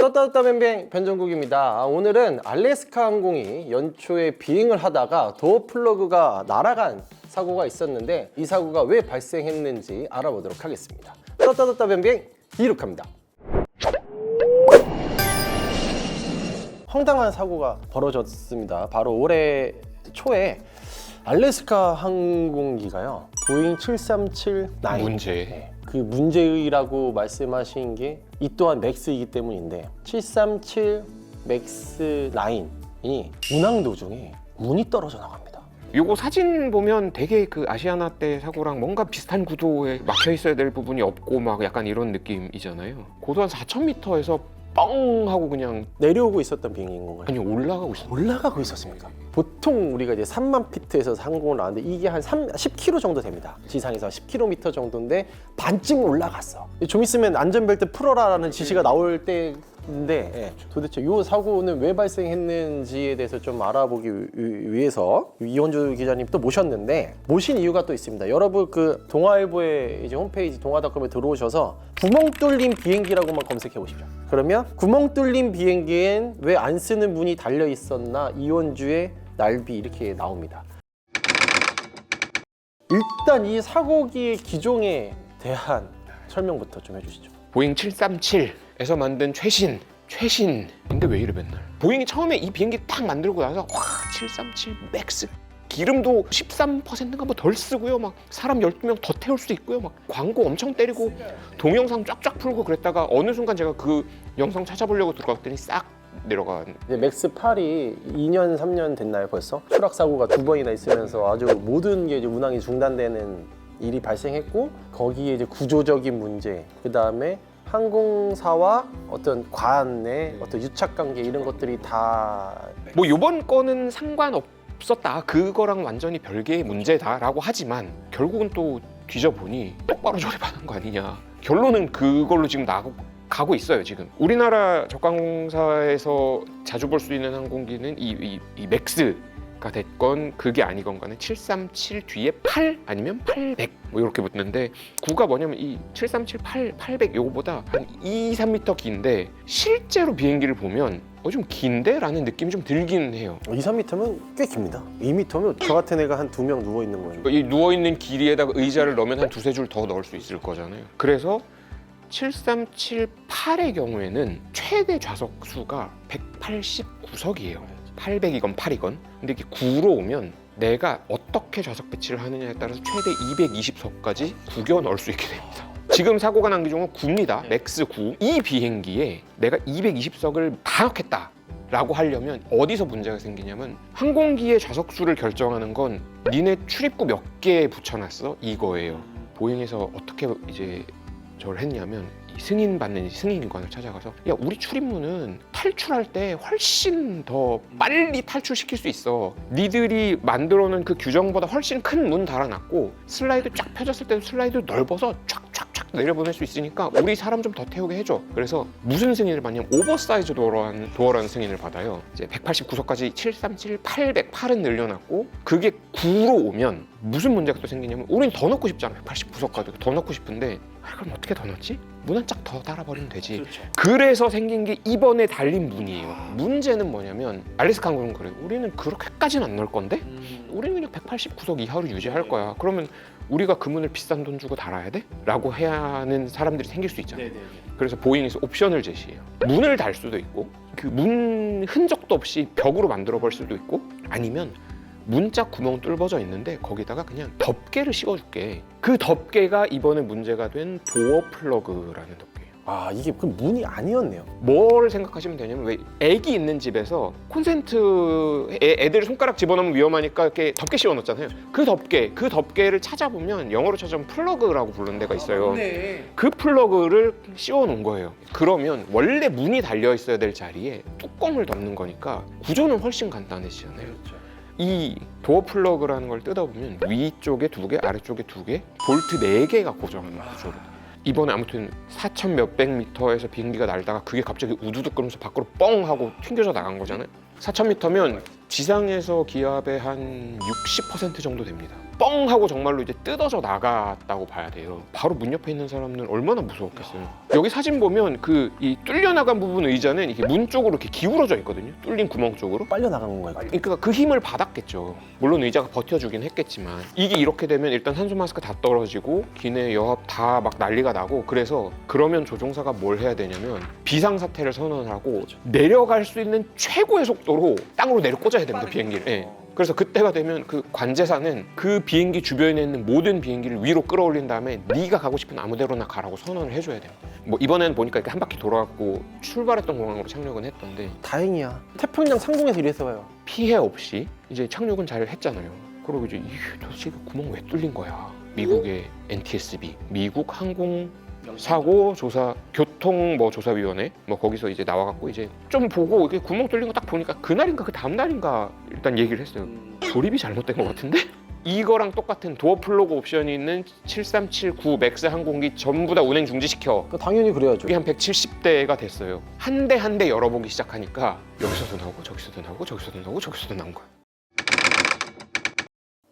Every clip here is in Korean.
떴다 뱅뱅 변정국입니다. 오늘은 알래스카 항공이 연초에 비행을 하다가 도어 플러그가 날아간 사고가 있었는데 이 사고가 왜 발생했는지 알아보도록 하겠습니다. 떴다 뱅뱅 이륙합니다. 황당한 사고가 벌어졌습니다. 바로 올해 초에 알래스카 항공기가요, 보잉 737-9 문제. 그 문제의라고 말씀하신 게 이 또한 맥스이기 때문인데, 737 맥스 9이 운항 도중에 문이 떨어져 나갑니다. 요거 사진 보면 되게 그 아시아나 때 사고랑 뭔가 비슷한 구도에 막혀 있어야 될 부분이 없고 막 약간 이런 느낌이잖아요. 고도 한 4,000m에서 뻥 하고 그냥 내려오고 있었던 비행기인 건가요? 아니 올라가고 있어. 올라가고 있었습니까? 보통 우리가 이제 3만 피트에서 항공을 나왔는데 이게 한 10km 정도 됩니다. 지상에서 10km 정도인데 반쯤 올라갔어. 좀 있으면 안전벨트 풀어라라는 지시가 나올 때인데, 도대체 이 사고는 왜 발생했는지에 대해서 좀 알아보기 위해서 이원주 기자님 또 모셨는데, 모신 이유가 또 있습니다. 여러분 그 동아일보의 이제 홈페이지 동아닷컴에 들어오셔서 구멍 뚫린 비행기라고만 검색해 보십시오. 그러면 구멍 뚫린 비행기엔 왜 안 쓰는 문이 달려 있었나, 이원주의 날비 이렇게 나옵니다. 일단 이 사고기의 기종에 대한 설명부터 좀 해주시죠. 보잉 737에서 만든 최신인데 왜 이래 맨날. 보잉이 처음에 이 비행기 딱 만들고 나서 와 737 맥스 기름도 13%인가 뭐 덜 쓰고요, 막 사람 12명 더 태울 수 있고요, 막 광고 엄청 때리고 동영상 쫙쫙 풀고 그랬다가 어느 순간 제가 그 영상 찾아보려고 들어갔더니 싹 내려간. 이제 맥스 8이 2년 3년 됐나요 벌써? 추락 사고가 2번이나 있으면서 아주 모든 게 이제 운항이 중단되는 일이 발생했고, 거기에 이제 구조적인 문제, 그 다음에 항공사와 어떤 관의 어떤 유착 관계, 이런 것들이 다 뭐 이번 건은 상관없었다, 그거랑 완전히 별개의 문제다라고 하지만 결국은 또 뒤져보니 똑바로 조립하는 거 아니냐, 결론은 그걸로 지금 가고 있어요. 지금 우리나라 적항공사에서 자주 볼 수 있는 항공기는 이 맥스가 됐건 그게 아니건 간에 737 뒤에 8 아니면 800 뭐 이렇게 붙는데, 9가 뭐냐면 이 737 800 요거보다 한 2, 3m 긴데 실제로 비행기를 보면 좀 긴데? 라는 느낌이 좀 들긴 해요. 2, 3m면 꽤 깁니다. 2m면 저 같은 애가 한 2명 누워 있는 거예요. 이 누워있는 길이에다가 의자를 넣으면 한 두세 줄 더 넣을 수 있을 거잖아요. 그래서 7378의 경우에는 최대 좌석 수가 189석이에요. 800이건 8이건. 근데 이게 9로 오면 내가 어떻게 좌석 배치를 하느냐에 따라서 최대 220석까지 구겨 넣을 수 있게 됩니다. 지금 사고가 난 기종은 9입니다. 맥스 9. 이 비행기에 내가 220석을 다 넣겠다 라고 하려면 어디서 문제가 생기냐면, 항공기의 좌석 수를 결정하는 건 니네 출입구 몇 개 붙여놨어? 이거예요. 보잉에서 어떻게 이제 저를 했냐면, 이 승인받는 승인기관을 찾아가서, 야 우리 출입문은 탈출할 때 훨씬 더 빨리 탈출시킬 수 있어, 니들이 만들어놓은 그 규정보다 훨씬 큰 문 달아놨고 슬라이드 쫙 펴졌을 때는 슬라이드 넓어서 쫙쫙쫙 내려보낼 수 있으니까 우리 사람 좀 더 태우게 해줘. 그래서 무슨 승인을 받냐면 오버사이즈 도어라는 승인을 받아요. 이제 189석까지 737, 800, 8은 늘려놨고, 그게 9로 오면 무슨 문제가 또 생기냐면, 우린 더 넣고 싶잖아. 189석까지 더 넣고 싶은데, 그럼 어떻게 더 넣지? 문 한 짝 더 달아버리면 되지. 그렇죠. 그래서 생긴 게 이번에 달린 문이에요. 문제는 뭐냐면, 알래스카 항공은 그래요. 우리는 그렇게까지는 안 넣을 건데? 우리는 그냥 189석 이하로 유지할 거야. 그러면 우리가 그 문을 비싼 돈 주고 달아야 돼? 라고 해야 하는 사람들이 생길 수 있잖아요. 그래서 보잉에서 옵션을 제시해요. 문을 달 수도 있고, 그 문 흔적도 없이 벽으로 만들어 볼 수도 있고, 아니면 문짝 구멍 뚫어져 있는데 거기다가 그냥 덮개를 씌워줄게. 그 덮개가 이번에 문제가 된 도어 플러그라는 덮개예요. 아, 이게 그 문이 아니었네요. 뭘 생각하시면 되냐면, 왜 애기 있는 집에서 콘센트 애들 손가락 집어넣으면 위험하니까 이렇게 덮개 씌워 놓잖아요. 그 덮개를 찾아보면 영어로 찾아보면 플러그라고 부르는 데가 있어요. 그 플러그를 씌워 놓은 거예요. 그러면 원래 문이 달려 있어야 될 자리에 뚜껑을 덮는 거니까 구조는 훨씬 간단해지잖아요. 이 도어 플러그라는 걸 뜯어보면 위쪽에 2개, 아래쪽에 2개, 볼트 4개가 고정하는 구조로. 이번에 아무튼 4,000 몇백 미터에서 비행기가 날다가 그게 갑자기 우두둑 거리면서 밖으로 뻥 하고 튕겨져 나간 거잖아요. 4,000m면 지상에서 기압의 한 60% 정도 됩니다. 뻥 하고 정말로 이제 뜯어져 나갔다고 봐야 돼요. 바로 문 옆에 있는 사람은 얼마나 무서웠겠어요. 여기 사진 보면 이 뚫려 나간 부분 의자는 이렇게 문 쪽으로 이렇게 기울어져 있거든요. 뚫린 구멍 쪽으로. 빨려 나간 건가요? 그러니까 그 힘을 받았겠죠. 물론 의자가 버텨주긴 했겠지만 이게 이렇게 되면 일단 산소 마스크 다 떨어지고 기내 여합 다 막 난리가 나고 그래서 그러면 조종사가 뭘 해야 되냐면 비상사태를 선언하고 내려갈 수 있는 최고의 속도로 땅으로 내려 꽂아야 됩니다. 비행기를. 예. 그래서 그때가 되면 그 관제사는 그 비행기 주변에 있는 모든 비행기를 위로 끌어올린 다음에 네가 가고 싶은 아무 데로나 가라고 선언을 해줘야 돼요. 뭐 이번에는 보니까 이렇게 한 바퀴 돌아갖고 출발했던 공항으로 착륙은 했던데 다행이야. 태평양 상공에서 이래서 와요. 피해 없이 이제 착륙은 잘 했잖아요. 그리고 이제 도대체 그 구멍 왜 뚫린 거야? 미국의 NTSB, 미국 항공 사고 조사 교통 조사위원회 거기서 이제 나와갖고 이제 좀 보고 이게 구멍 뚫린 거 딱 보니까 그날인가 그 다음 날인가 일단 얘기를 했어요. 조립이 잘못된 것 같은데? 이거랑 똑같은 도어 플러그 옵션이 있는 7379 맥스 항공기 전부 다 운행 중지시켜. 당연히 그래야죠. 이게 한 170대가 됐어요. 한 대 한 대 열어보기 시작하니까 여기서도 나오고 저기서도 나오고 저기서도 나오고 저기서도 나온 거야.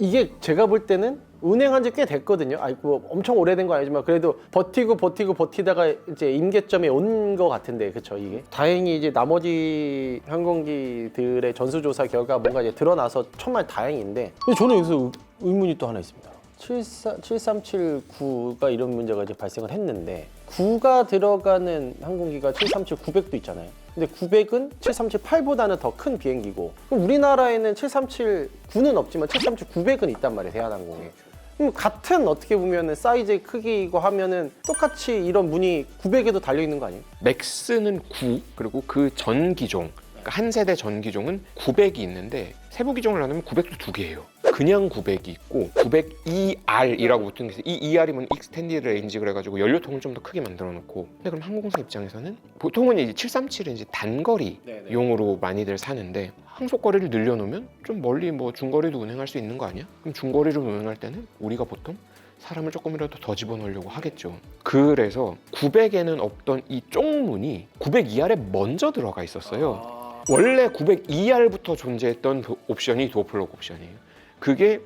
이게 제가 볼 때는 운행한 지 꽤 됐거든요. 뭐 엄청 오래된 건 아니지만 그래도 버티다가 이제 임계점에 온 것 같은데, 그쵸 이게. 다행히 이제 나머지 항공기들의 전수조사 결과 뭔가 이제 드러나서 정말 다행인데, 근데 저는 여기서 의문이 또 하나 있습니다. 737-9가 이런 문제가 이제 발생을 했는데 9가 들어가는 항공기가 737-900도 있잖아요. 근데 900은 737-8보다는 더 큰 비행기고, 그럼 우리나라에는 737-9는 없지만 737-900은 있단 말이에요, 대한항공에. 그럼 같은 어떻게 보면은 사이즈의 크기이고 하면은 똑같이 이런 문이 900에도 달려 있는 거 아니에요? 맥스는 9 그리고 그 전 기종 그러니까 한 세대 전 기종은 900이 있는데 세부 기종을 나누면 900도 두 개예요. 그냥 900이 있고 900ER이라고 붙은 게 있어요. 이 ER이 뭐냐 익스텐디드 레인지 그래가지고 연료통을 좀 더 크게 만들어 놓고. 근데 그럼 항공사 입장에서는 보통은 이제 737은 이제 단거리용으로 많이들 사는데 항속거리를 늘려놓으면 좀 멀리 중거리도 운행할 수 있는 거 아니야? 그럼 중거리를 운행할 때는 우리가 보통 사람을 조금이라도 더 집어넣으려고 하겠죠. 그래서 900에는 없던 이 쪽문이 900ER에 먼저 들어가 있었어요. 원래 902R부터 존재했던 옵션이 도어 플러그 옵션이에요. 그게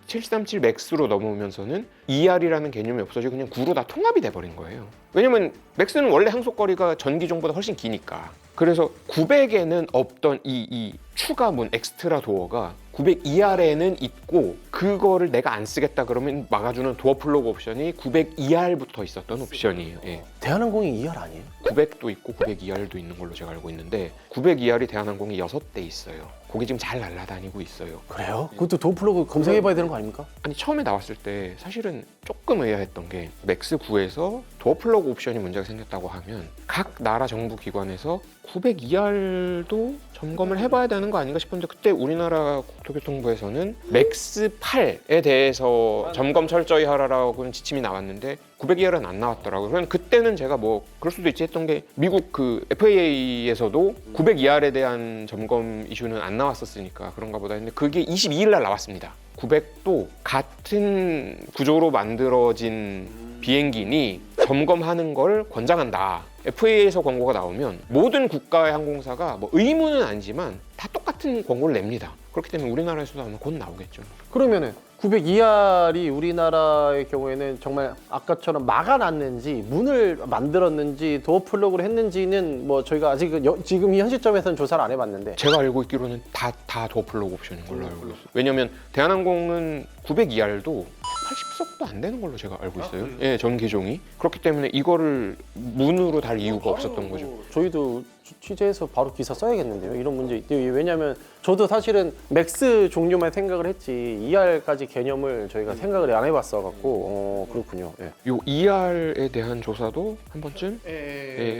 737 맥스로 넘어오면서는 ER이라는 개념이 없어지고 그냥 9로 다 통합이 돼버린 거예요. 왜냐면 맥스는 원래 항속거리가 전 기종보다 훨씬 기니까. 그래서 900에는 없던 이 추가문 엑스트라 도어가 902R에는 있고, 그거를 내가 안 쓰겠다 그러면 막아주는 도어 플러그 옵션이 902R부터 있었던 옵션이에요. 예. 대한항공이 2R 아니에요? 900도 있고 902R도 있는 걸로 제가 알고 있는데 902R이 대한항공이 6대 있어요. 거기 지금 잘 날아다니고 있어요. 그래요? 그것도 도어 플러그 검색해봐야 되는 거 아닙니까? 아니 처음에 나왔을 때 사실은 조금 의아했던 게 맥스 9에서 도어 플러그 옵션이 문제가 생겼다고 하면 각 나라 정부 기관에서 902R도 점검을 해봐야 되는 거 아닌가 싶은데, 그때 우리나라 국토교통부에서는 맥스 8에 대해서 점검 철저히 하라라고는 지침이 나왔는데 902R은 안 나왔더라고요. 그럼 그때는 제가 그럴 수도 있지 했던 게 미국 그 FAA에서도 902R에 대한 점검 이슈는 안 나왔었으니까 그런가 보다 했는데 그게 22일 날 나왔습니다. 900도 같은 구조로 만들어진 비행기니 점검하는 걸 권장한다. FAA에서 광고가 나오면 모든 국가의 항공사가 의무는 아니지만 다 똑같은 광고를 냅니다. 그렇기 때문에 우리나라에서도 아마 곧 나오겠죠. 그러면은 902R이 우리나라의 경우에는 정말 아까처럼 막아놨는지 문을 만들었는지 도어 플러그를 했는지는 저희가 아직 지금 이 현 시점에서는 조사를 안 해봤는데, 제가 알고 있기로는 다 도어 플러그 옵션인 걸로 알고 있어요. 왜냐면 대한항공은 902R도 80석도 안 되는 걸로 제가 알고 있어요. 예, 전 기종이. 그렇기 때문에 이거를 문으로 달 이유가 없었던 거죠. 저희도 취재해서 바로 기사 써야겠는데요. 이런 문제. 왜냐하면 저도 사실은 맥스 종류만 생각을 했지 ER까지 개념을 저희가 생각을 안 해봤어 갖고 그렇군요. 예. 요 ER에 대한 조사도 한 번쯤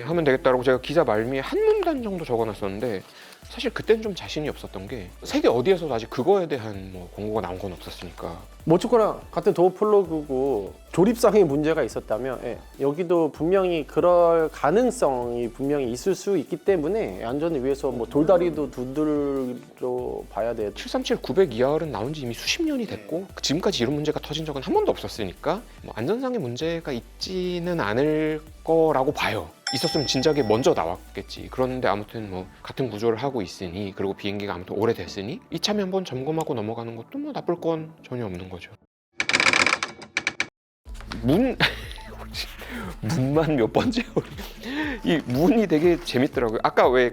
하면 되겠다라고 제가 기사 말미에 한 문단 정도 적어놨었는데, 사실 그때는 좀 자신이 없었던 게 세계 어디에서도 아직 그거에 대한 광고가 나온 건 없었으니까. 어쨌거나 같은 도어 플러그고 조립상의 문제가 있었다면 여기도 분명히 그럴 가능성이 분명히 있을 수 있기 때문에 안전을 위해서 돌다리도 두들려 봐야 돼요. 737-900ER은 나온 지 이미 수십 년이 됐고 지금까지 이런 문제가 터진 적은 한 번도 없었으니까 안전상의 문제가 있지는 않을 거라고 봐요. 있었으면 진작에 먼저 나왔겠지. 그런데 아무튼 뭐 같은 구조를 하고 있으니, 그리고 비행기가 아무튼 오래됐으니 이참에 한번 점검하고 넘어가는 것도 뭐 나쁠 건 전혀 없는 거죠. 문만 몇 번째 이 문이 되게 재밌더라고요. 아까 왜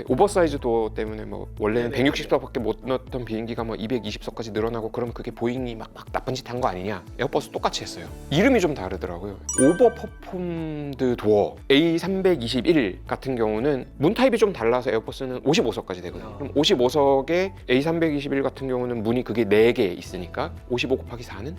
오버사이즈 도어 때문에 뭐 원래는 160석밖에 못 넣었던 비행기가 뭐 220석까지 늘어나고, 그럼 그게 보잉이 막 나쁜 짓 한 거 아니냐? 에어버스 똑같이 했어요. 이름이 좀 다르더라고요. 오버퍼폼드 도어 A321 같은 경우는 문 타입이 좀 달라서 에어버스는 55석까지 되거든요. 그럼 55석에 A321 같은 경우는 문이 그게 4개 있으니까 55 곱하기 4는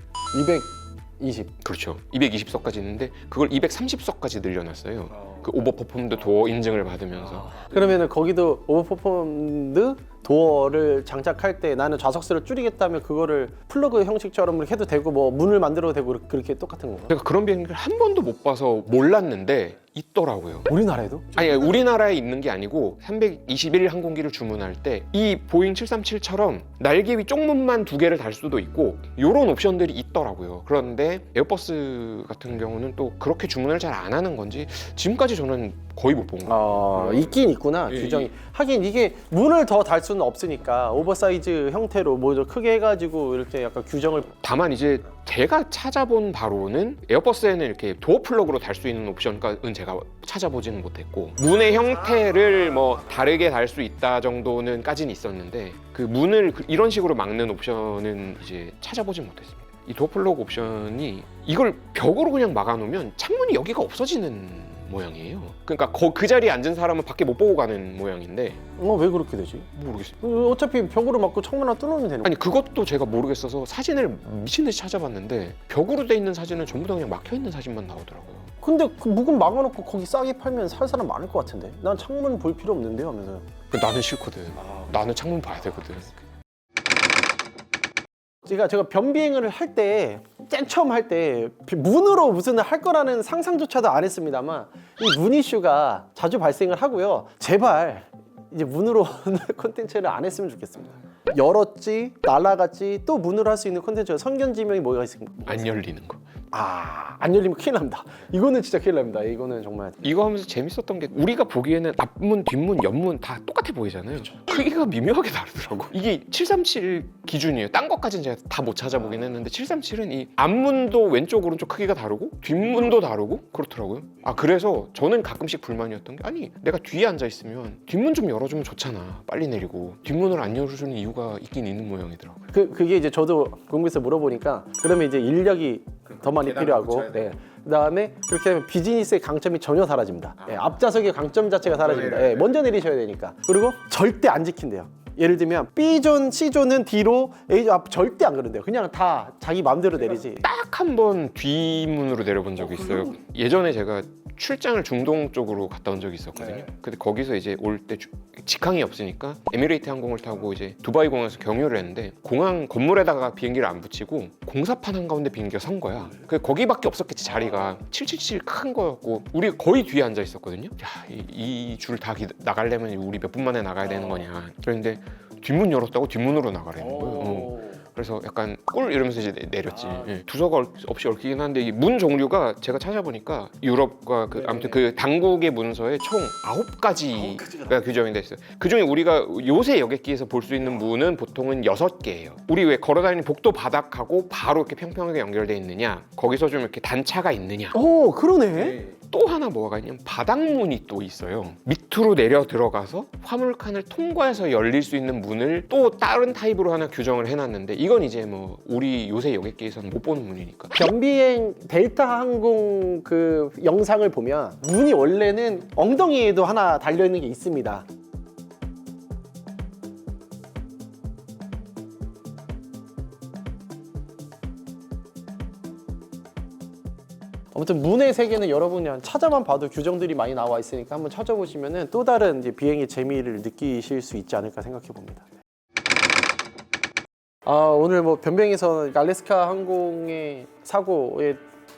220. 그렇죠. 220석까지 있는데 그걸 230석까지 늘려놨어요. 그 오버퍼폼드 도어 인증을 받으면서. 그러면은 거기도 오버퍼폼드 도어를 장착할 때 나는 좌석수를 줄이겠다면 그거를 플러그 형식처럼 이렇게 해도 되고 뭐 문을 만들어도 되고 그렇게 똑같은 건가? 제가 그런 비행기를 한 번도 못 봐서 몰랐는데 있더라고요. 우리나라에도? 아니, 우리나라에 있는 게 아니고 321 항공기를 주문할 때 이 보잉 737처럼 날개 위 쪽문만 2개를 달 수도 있고 이런 옵션들이 있더라고요. 그런데 에어버스 같은 경우는 또 그렇게 주문을 잘 안 하는 건지 지금까지 저는 거의 못 본 거예요. 있긴 있구나, 예, 규정이. 하긴 이게 문을 더 달 수는 없으니까 오버사이즈 형태로 뭐 좀 크게 해가지고 이렇게 약간 규정을. 다만 이제 제가 찾아본 바로는 에어버스에는 이렇게 도어 플러그로 달 수 있는 옵션은 제가 찾아보지는 못했고, 문의 형태를 뭐 다르게 달 수 있다 정도는까지는 있었는데 그 문을 이런 식으로 막는 옵션은 이제 찾아보진 못했습니다. 이 도어 플러그 옵션이 이걸 벽으로 그냥 막아놓으면 창문이 여기가 없어지는 모양이에요. 그러니까 그 자리에 앉은 사람은 밖에 못 보고 가는 모양인데. 왜 그렇게 되지? 모르겠어요. 어차피 벽으로 막고 창문 하나 뚫으면 되는 거야. 아니, 그것도 제가 모르겠어서 사진을 미친 듯이 찾아봤는데 벽으로 돼 있는 사진은 전부 다 그냥 막혀 있는 사진만 나오더라고요. 근데 그 묵은 막아놓고 거기 싸게 팔면 살 사람 많을 것 같은데? 난 창문 볼 필요 없는데요 하면서. 나는 싫거든. 나는 창문 봐야 되거든. 제가 변비행을 할 때, 맨 처음 할 때 문으로 무슨 할 거라는 상상조차도 안 했습니다만 이 문 이슈가 자주 발생을 하고요. 제발 이제 문으로 콘텐츠를 안 했으면 좋겠습니다. 열었지, 날아갔지, 또 문으로 할 수 있는 콘텐츠가 선견지명이 뭐가 있습니까? 안 열리는 거. 안 열리면 큰일 납니다. 이거는 진짜 큰일 납니다. 이거는 정말. 이거 하면서 재밌었던 게 우리가 보기에는 앞문, 뒷문, 옆문 다 똑같아 보이잖아요. 크기가 미묘하게 다르더라고. 이게 737 기준이에요. 딴 것까지는 제가 다 못 찾아보긴 했는데 737은 이 앞문도 왼쪽 오른쪽 크기가 다르고 뒷문도 다르고 그렇더라고요. 그래서 저는 가끔씩 불만이었던 게, 아니 내가 뒤에 앉아 있으면 뒷문 좀 열어주면 좋잖아. 빨리 내리고. 뒷문을 안 열어주는 이유가 있긴 있는 모양이더라고요. 그게 이제 저도 공부해서 물어보니까 그러면 이제 인력이 더 많이 필요하고, 네. 그다음에 그렇게 하면 비즈니스의 강점이 전혀 사라집니다. 앞좌석의 강점 자체가 사라집니다. 먼저 내리셔야 되니까. 그리고 절대 안 지킨대요. 예를 들면 B존, C존은 뒤로, A존 앞 절대 안 그런대요. 그냥 다 자기 마음대로 내리지. 딱 한 번 뒷문으로 내려본 적이 있어요. 예전에 제가 출장을 중동 쪽으로 갔다 온 적이 있었거든요. 근데 거기서 이제 올 때 직항이 없으니까 에미레이트 항공을 타고 이제 두바이 공항에서 경유를 했는데, 공항 건물에다가 비행기를 안 붙이고 공사판 한가운데 비행기가 선 거야. 거기밖에 없었겠지, 자리가. 777 큰 거였고 우리 거의 뒤에 앉아 있었거든요. 이 줄 다 나가려면 우리 몇 분 만에 나가야 되는 거냐. 그런데 뒷문 열었다고 뒷문으로 나가라는 거예요. 그래서 약간 꿀 이러면서 이제 내렸지. 두서가 없이 얽히긴 한데 이 문 종류가 제가 찾아보니까 유럽과 아무튼 그 당국의 문서에 총 9가지가 규정이 돼 있어요. 그중에 우리가 요새 여객기에서 볼 수 있는 문은 보통은 6개예요. 우리 왜 걸어다니는 복도 바닥하고 바로 이렇게 평평하게 연결돼 있느냐, 거기서 좀 이렇게 단차가 있느냐. 그러네. 또 하나 뭐가 있냐면 바닥문이 또 있어요. 밑으로 내려 들어가서 화물칸을 통과해서 열릴 수 있는 문을 또 다른 타입으로 하나 규정을 해놨는데, 이건 이제 뭐 우리 요새 여객기에서는 못 보는 문이니까. 변비행 델타 항공 그 영상을 보면 문이 원래는 엉덩이에도 하나 달려있는 게 있습니다. 아무튼 문의 세계는 여러분이 찾아만 봐도 규정들이 많이 나와 있으니까 한번 찾아보시면은 또 다른 이제 비행의 재미를 느끼실 수 있지 않을까 생각해 봅니다. 오늘 뭐 변비행에서 알래스카 항공의 사고에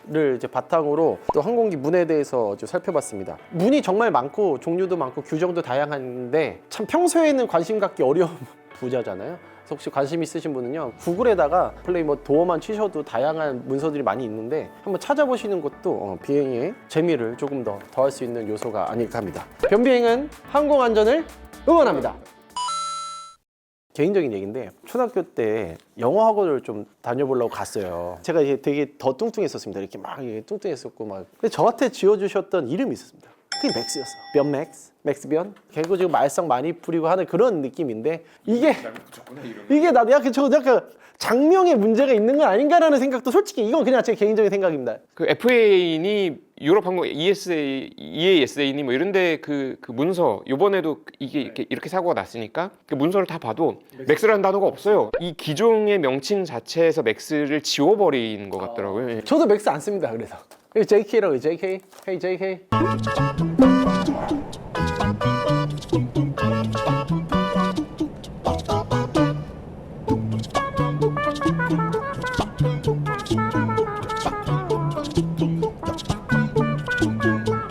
를 이제 바탕으로 또 항공기 문에 대해서 좀 살펴봤습니다. 문이 정말 많고 종류도 많고 규정도 다양한데 참 평소에는 관심 갖기 어려운 분야잖아요. 그래서 혹시 관심 있으신 분은요, 구글에다가 플레이 뭐 도어만 치셔도 다양한 문서들이 많이 있는데 한번 찾아보시는 것도 비행의 재미를 조금 더 더할 수 있는 요소가 아닐까 합니다. 변비행은 항공 안전을 응원합니다. 개인적인 얘기인데 초등학교 때 영어 학원을 좀 다녀보려고 갔어요. 제가 이게 되게 더 뚱뚱했었습니다. 이렇게 막 뚱뚱했었고 막. 근데 저한테 지어주셨던 이름이 있었습니다. 그게 맥스였어. 변 맥스, 맥스변. 결국 지금 말썽 많이 부리고 하는 그런 느낌인데 이게 나도 약간 저 약간 장명에 문제가 있는 건 아닌가라는 생각도 솔직히 이건 그냥 제 개인적인 생각입니다. 그 FAA니 유럽 항공 EASA니 뭐 이런데 그 문서 요번에도 이게 이렇게 사고가 났으니까 그 문서를 다 봐도 맥스라는 단어가 없어요. 이 기종의 명칭 자체에서 맥스를 지워버린 것 같더라고요. 예. 저도 맥스 안 씁니다. 그래서 JK라고 JK, hey JK.